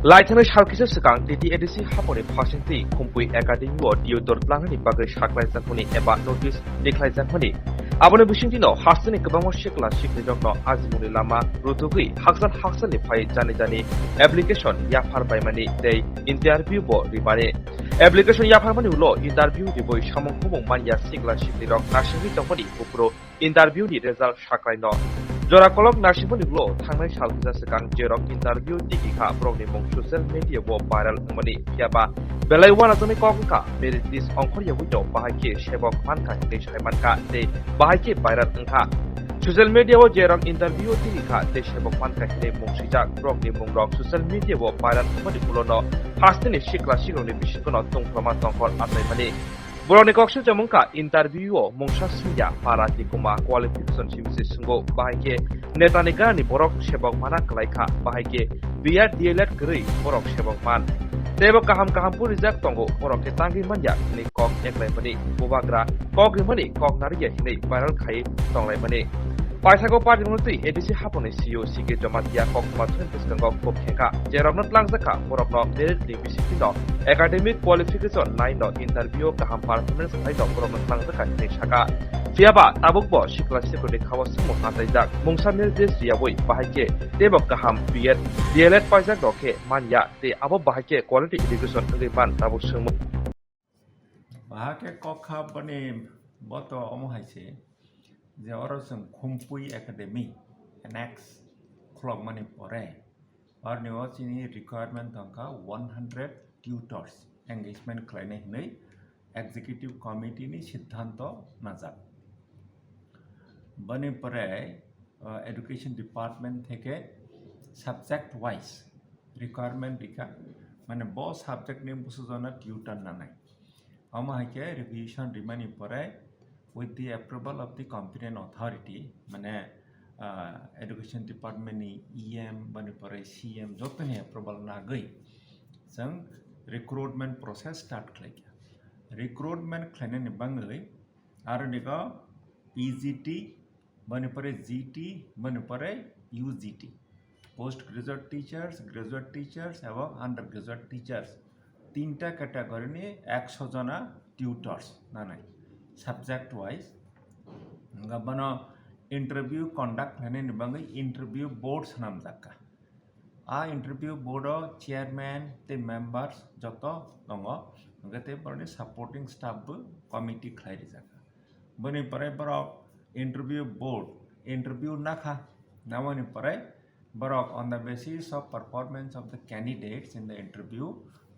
Laithana Shalkisa Sakang, TTADC Haponi Haphangni Khumpui Academyo Twlangmano Bagai Shaklai Zakmani Eba Notice Declare Zakmani. Abone Bushintino, Hasani Kabamo Shikla Shikli Dogno Azimuni Lama, Rutugui, Haksan Pai Jani Application Yapar by Mani Day Interview Bo Ribane. Application Yapar Mani Law Interview the boy Shamon Kumo Mania Sigla Shikli Dog National Company Upro Interview the result Shaklai No. Jorakolok Nashimoni Law, Tangai Shalkisa Sakang Jerok Interview Dikika Prognimong Social Media War Viral Money Yaba Belay one of the Khengkha made this Onkoria window Bahaki Sebok Manka Desh Manka de Bahaki Viral Nkha Social Media War Jerok Interview Dikika de Sebok Manka de Mongshijak Prognimong Rock Social Media War Viral Money Pulono Hastini Shikla Shironi Bishikono Tung Proma Tongkol Atay Money Boroni Kokshu Jamungka interview Mongsha Sinja Parati Kuma qualification Simsi Sungo Bahike Netanigani Borok Sebok Manak Laika Bahike Via Dielet Gri Borok Sebok Man Sebok Kaham Purizak Tongo Borok Tangi Manja Ni Kok Eklai Mani Bubagra Kok Rimani Kok Nariya Hini Viral Kai Tonglai Mani Paisago Party Munti ADC Haphangni CEO Sige Jamatia Kok Matun Piskangok Khuk Khengkha Jerok Twlangzaka Borok No Direct Visitino Academic Qualification Line No Interview Kaham Performance Line No Borok Twlangzaka Shaka Fiaba Tabukbo Shikla Shikode Khawasimo Ataijak Mungsamil Des Yawoi Bahike Sebok Kaham Biet Dielet Paisak Doke Manya Te Abo Bahike Quality Education Riban Tabuk Sumu Bahake Kokha Bani Boto Omohaise The Orison Khumpui Academy Annex Twlangmano Pore or Neochini requirement Tanka 100 tutors engagement clinic nei executive committee ni Siddhanto Nazak Bani Pore education department theke subject wise requirement dikha mane bo subject ni busujona tutor nanai Amahake revision remaining pore with the approval of the competent authority mane education department ni EM bani pore CM jotni approval na gai sang recruitment process start khlaiya recruitment khlaine ni bangai ar niga PGT bani pore GT bani pore UGT postgraduate teachers graduate teachers এবং undergraduate teachers তিনটা category নিয়ে 100 জনা tutors না নাই subject wise গাবনো interview conduct হনে নিবাঙ্গই interview boards নাম জাকা interview board chairman তে members যত দङ গতে পরনি সাপোর্টিং স্টাফ কমিটি খাইরি জাকা বনি পরে বড় ইন্টারভিউ বোর্ড ইন্টারভিউ নাখা নামনি পরে Borok on the basis of performance of the candidates in the interview,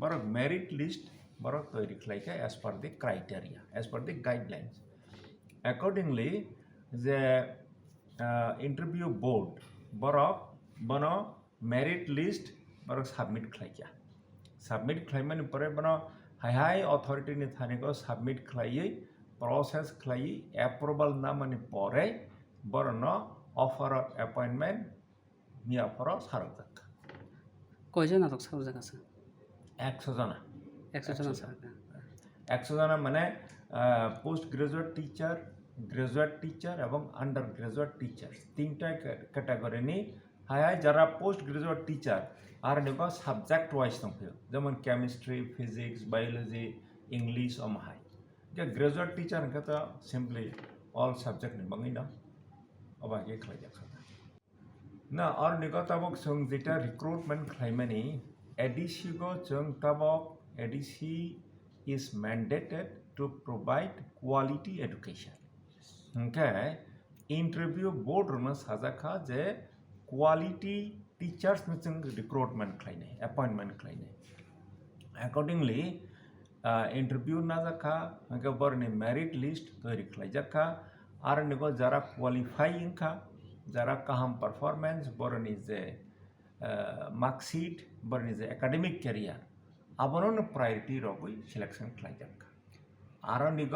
Borok merit list Borok toiri khlaika as per the criteria, as per the guidelines. Accordingly, the interview board Borok bono merit list Borok submit khlaika. Submit khlaimani pore bono high authority ni thaniko submit khlai process khlai approval namani pore borono offer of appointment Mia Poro Sarajak. কয়জন আটক subject আছে 100 জনা 100 জন আছে 100 জনা মানে post graduate teacher graduate teacher এবং under graduate teacher তিনটা category নি হাই যারা পোস্ট গ্রাজুয়েট টিচার আর নিবা সাবজেক্ট ওয়াইজ দংফিও যেমন কেমিস্ট্রি ফিজিক্স বায়োলজি ইংলিশ অমহাই যে গ্রাজুয়েট টিচার কথা সিম্পলি অল সাবজেক্ট নিবাঙ্গি না অবাকে খাই যাচ্ছে Na or nigotabok sung jeta recruitment khlaimani ADC go sung tabok ADC is mandated to provide quality education. Okay, interview board runa sajaka je quality teachers ni sung recruitment khlaine appointment khlaine. Accordingly, interview na jaka hangke borni merit list toiri khlaijaka ar nigo jara qualifying kha যারা কাহাম performance বরণ is a marksheet বরণ is a academic career আবরণ priority রবই selection খাইজাক আর নিগ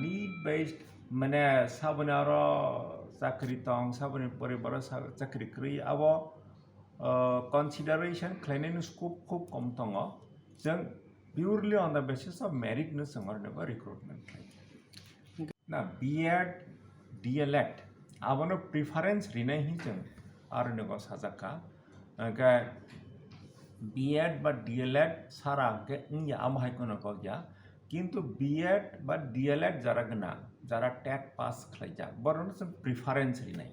need based মানে সাবনে আর চাকরি তং সাবনে পরিবার চাকরি করি আব কনসিডারেশন খাইনাইনি স্কোপ খুব কম দङ जों purely on the basis of merit नो जों निग रिक्रुटमेंट खाइ ना BEd DElEd Abono preference rinai hi jeng ar nego sajaka ga BEd বা ডিএলএড সারা গে ইয়া আমহাই কোনো গয়া কিন্তু বিএড বা ডিএলএড যারা গনা যারা টেট পাস খাইজা বরং প্রিফারেন্স নাই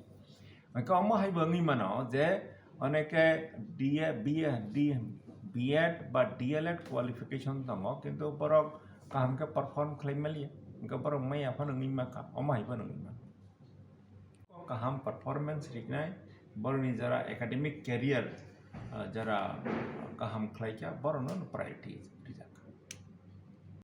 মানে আমহাই বঙ্গি মানো যে অনেকে বিএড বা ডিএলএড কোয়ালিফিকেশন দङ কিন্তু বরং কাহামকে পারফর্ম খাইমালিয়া বরং মাই আফা नोंनि माका আমহাই बा नोंनि माका কাহাম পারফরমেন্স রিকনাই বরনি যারা একাডেমিক ক্যারিয়ার যারা কাহাম খাইকা বরং প্রায়োরিটি